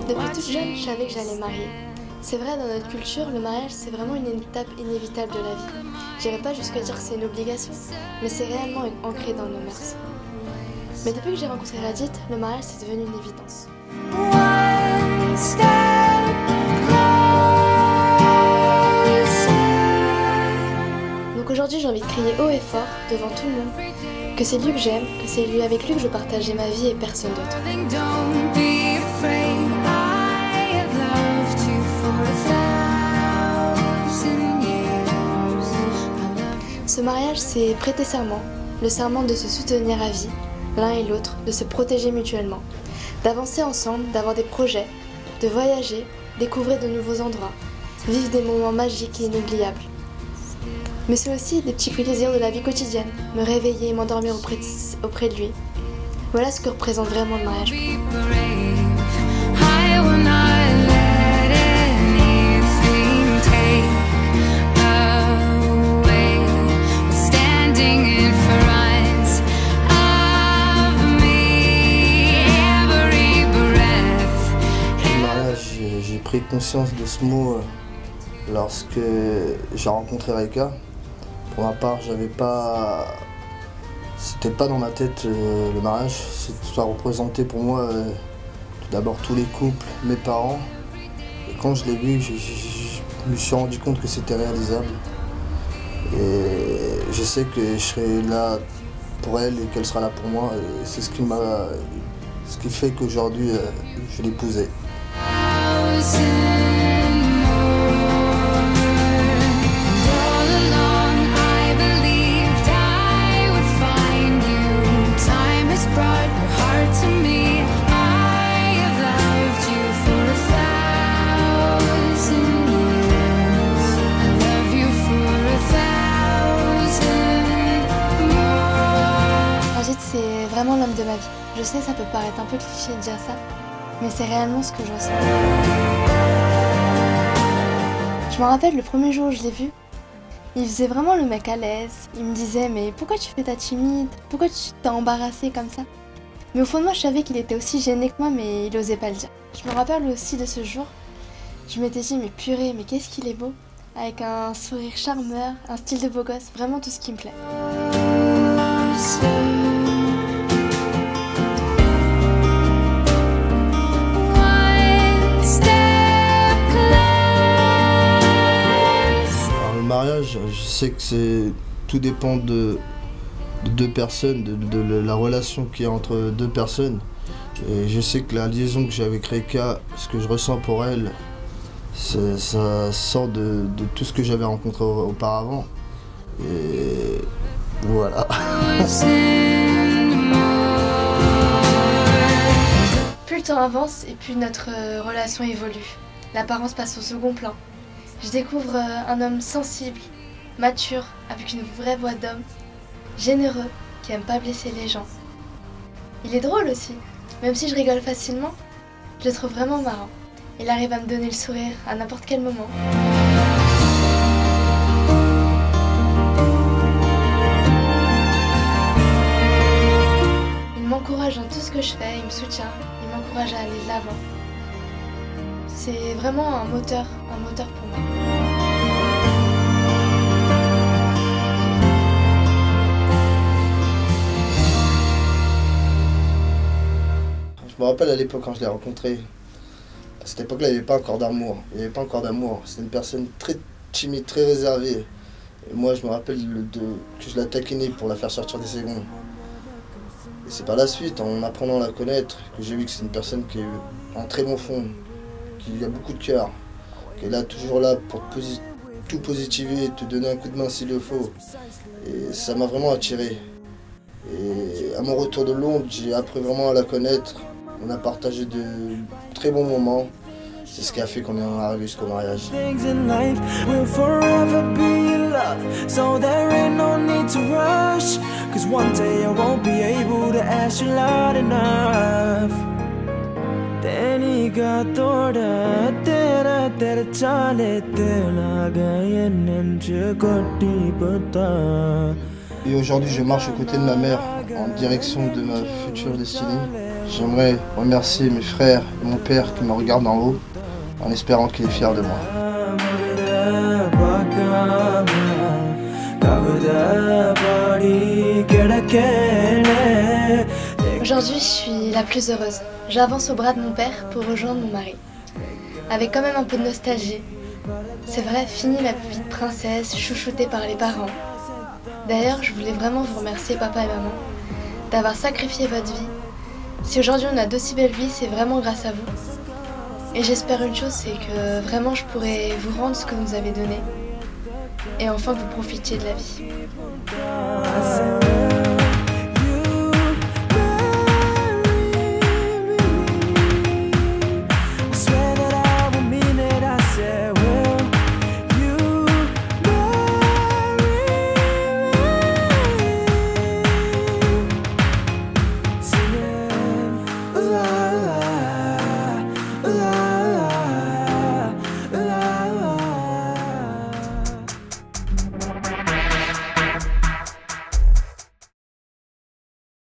Depuis toute jeune, je savais que j'allais marier. C'est vrai, dans notre culture, le mariage, c'est vraiment une étape inévitable de la vie. J'irai pas jusqu'à dire que c'est une obligation, mais c'est réellement ancré dans nos mœurs. Mais depuis que j'ai rencontré Radit, le mariage, c'est devenu une évidence. Donc aujourd'hui, j'ai envie de crier haut et fort, devant tout le monde, que c'est lui que j'aime, que c'est lui avec lui que je partageais ma vie et personne d'autre. Ce mariage, c'est prêter serment, le serment de se soutenir à vie, l'un et l'autre, de se protéger mutuellement, d'avancer ensemble, d'avoir des projets, de voyager, découvrir de nouveaux endroits, vivre des moments magiques et inoubliables. Mais c'est aussi des petits plaisirs de la vie quotidienne, me réveiller et m'endormir auprès de lui. Voilà ce que représente vraiment le mariage. J'ai pris conscience de ce mot lorsque j'ai rencontré Reika. Pour ma part, c'était pas dans ma tête le mariage. Ça représentait pour moi tout d'abord tous les couples, mes parents. Et quand je l'ai vu, je me suis rendu compte que c'était réalisable. Et je sais que je serai là pour elle et qu'elle sera là pour moi. Et c'est ce qui fait qu'aujourd'hui, je l'épousais. C'est vraiment l'homme de ma vie. Je sais, ça peut paraître un peu cliché de dire ça, mais c'est réellement ce que je ressens. Je me rappelle le premier jour où je l'ai vu, il faisait vraiment le mec à l'aise. Il me disait « Mais pourquoi tu fais ta timide? Pourquoi tu t'es embarrassé comme ça ?» Mais au fond de moi, je savais qu'il était aussi gêné que moi, mais il osait pas le dire. Je me rappelle aussi de ce jour, je m'étais dit « Mais purée, mais qu'est-ce qu'il est beau !» Avec un sourire charmeur, un style de beau gosse, vraiment tout ce qui me plaît. Je sais que tout dépend de deux personnes, de la relation qu'il y a entre deux personnes. Et je sais que la liaison que j'ai avec Reika, ce que je ressens pour elle, ça sort de tout ce que j'avais rencontré auparavant. Et voilà. Plus le temps avance et plus notre relation évolue. L'apparence passe au second plan. Je découvre un homme sensible, mature, avec une vraie voix d'homme, généreux, qui aime pas blesser les gens. Il est drôle aussi, même si je rigole facilement, je le trouve vraiment marrant. Il arrive à me donner le sourire à n'importe quel moment. Il m'encourage dans tout ce que je fais, il me soutient, il m'encourage à aller de l'avant. C'est vraiment un moteur pour moi. Je me rappelle à l'époque quand je l'ai rencontré, à cette époque-là, il n'y avait pas encore d'amour. C'était une personne très timide, très réservée. Et moi, je me rappelle que je la taquinais pour la faire sortir des secondes. Et c'est par la suite, en apprenant à la connaître, que j'ai vu que c'est une personne qui est en très bon fond, qu'il y a beaucoup de cœur, qu'elle est toujours là pour tout positiver, te donner un coup de main s'il le faut. Et ça m'a vraiment attiré. Et à mon retour de Londres, j'ai appris vraiment à la connaître. On a partagé de très bons moments. C'est ce qui a fait qu'on est arrivé jusqu'au mariage. Things in life will forever be in love, so there ain't no need to rush, 'cause one day I won't be able to ask you loud enough. Tenika toda tera tera chale tela gaye nenche kotti pata. Et aujourd'hui, je marche aux côtés de ma mère en direction de ma future destinée. J'aimerais remercier mes frères et mon père qui me regardent en haut, en espérant qu'il est fier de moi. Aujourd'hui, je suis la plus heureuse. J'avance au bras de mon père pour rejoindre mon mari. Avec quand même un peu de nostalgie. C'est vrai, fini la vie de princesse, chouchoutée par les parents. D'ailleurs, je voulais vraiment vous remercier, papa et maman, d'avoir sacrifié votre vie. Si aujourd'hui on a d'aussi belles vies, c'est vraiment grâce à vous. Et j'espère une chose, c'est que vraiment je pourrai vous rendre ce que vous nous avez donné. Et enfin que vous profitiez de la vie.